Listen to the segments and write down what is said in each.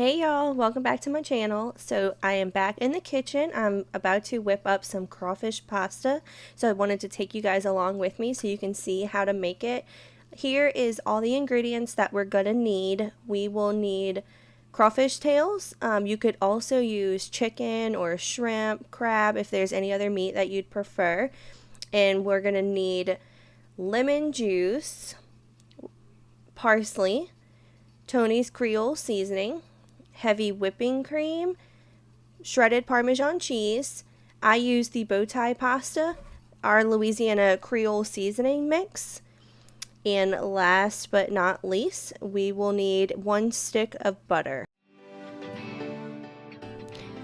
Hey y'all, welcome back to my channel. So I am back in the kitchen. I'm about to whip up some crawfish pasta. So I wanted to take you guys along with me so you can see how to make it. Here is all the ingredients that we're gonna need. We will need crawfish tails. You could also use chicken or shrimp, crab, if there's any other meat that you'd prefer. And we're gonna need lemon juice, parsley, Tony's Creole seasoning, heavy whipping cream, shredded Parmesan cheese. I use the bow tie pasta, our Louisiana Creole seasoning mix. And last but not least, we will need 1 stick of butter.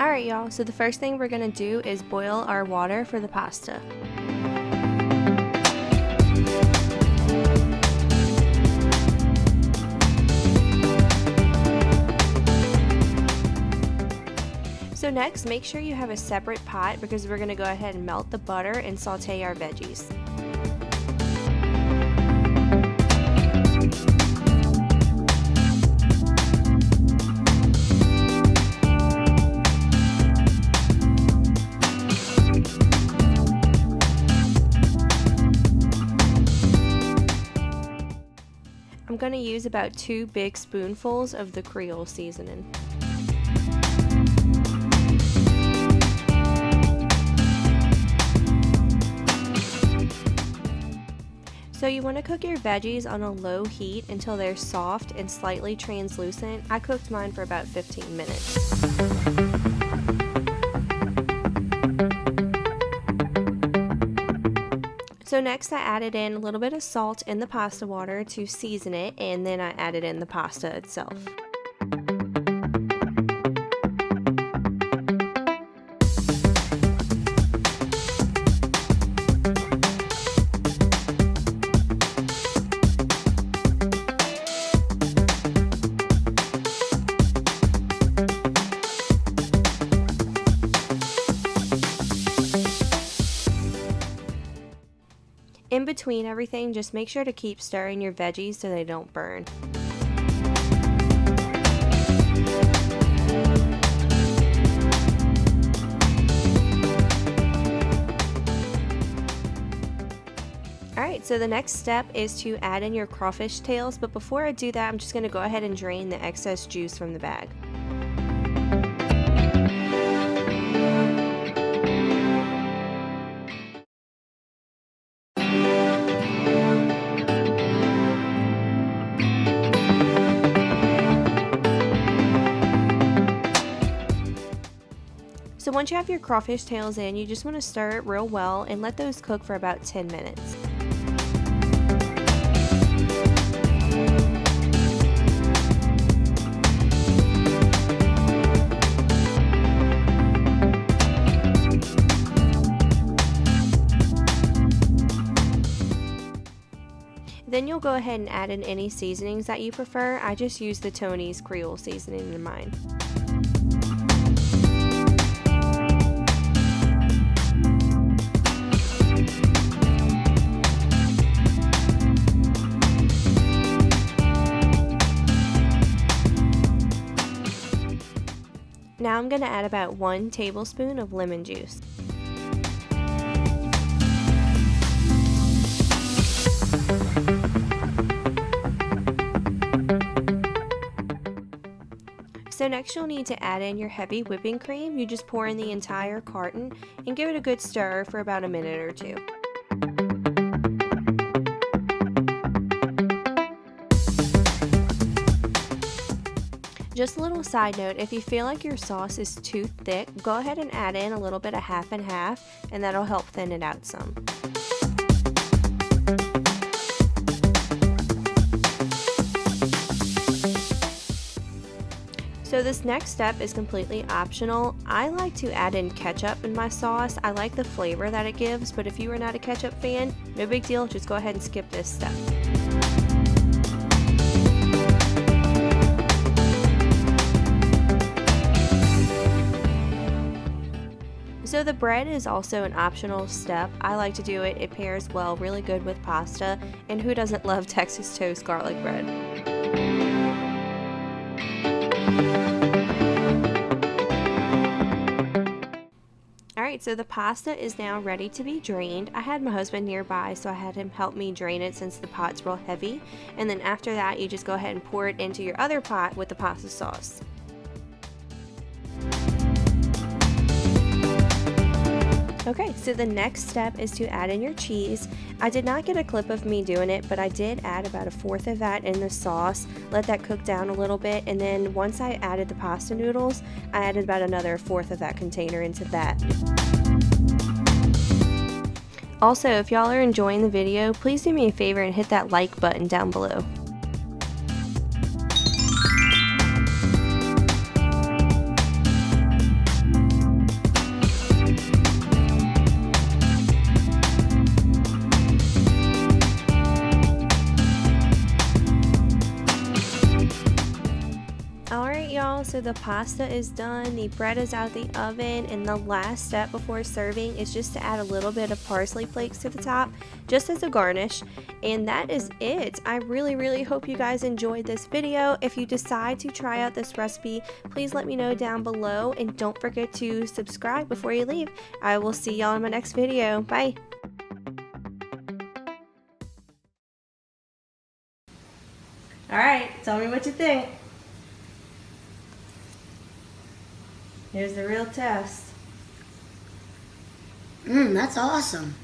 Alright y'all, so the first thing we're going to do is boil our water for the pasta. So next, make sure you have a separate pot because we're going to go ahead and melt the butter and saute our veggies. I'm going to use about 2 big spoonfuls of the Creole seasoning. So you want to cook your veggies on a low heat until they're soft and slightly translucent. I cooked mine for about 15 minutes. So next I added in a little bit of salt in the pasta water to season it, and then I added in the pasta itself. In between everything, just make sure to keep stirring your veggies so they don't burn. Alright, so the next step is to add in your crawfish tails, but before I do that, I'm just going to go ahead and drain the excess juice from the bag. So once you have your crawfish tails in, you just want to stir it real well and let those cook for about 10 minutes. Then you'll go ahead and add in any seasonings that you prefer. I just use the Tony's Creole seasoning in mine. Now I'm going to add about 1 tablespoon of lemon juice. So next you'll need to add in your heavy whipping cream. You just pour in the entire carton and give it a good stir for about a minute or 2. Just a little side note, if you feel like your sauce is too thick, go ahead and add in a little bit of half and half, and that'll help thin it out some. So this next step is completely optional. I like to add in ketchup in my sauce. I like the flavor that it gives, but if you are not a ketchup fan, no big deal, just go ahead and skip this step. So the bread is also an optional step. I like to do it. It pairs well, really good with pasta, and who doesn't love Texas toast garlic bread? Alright, so the pasta is now ready to be drained. I had my husband nearby, so I had him help me drain it since the pot's real heavy. And then after that, you just go ahead and pour it into your other pot with the pasta sauce. Okay, so the next step is to add in your cheese. I did not get a clip of me doing it, but I did add about 1/4 of that in the sauce, let that cook down a little bit, and then once I added the pasta noodles, I added about another 1/4 of that container into that. Also, if y'all are enjoying the video, please do me a favor and hit that like button down below. Alright y'all, so the pasta is done, the bread is out the oven, and the last step before serving is just to add a little bit of parsley flakes to the top, just as a garnish, and that is it. I really hope you guys enjoyed this video. If you decide to try out this recipe, please let me know down below, and don't forget to subscribe before you leave. I will see y'all in my next video. Bye! Alright, tell me what you think. Here's the real test. That's awesome.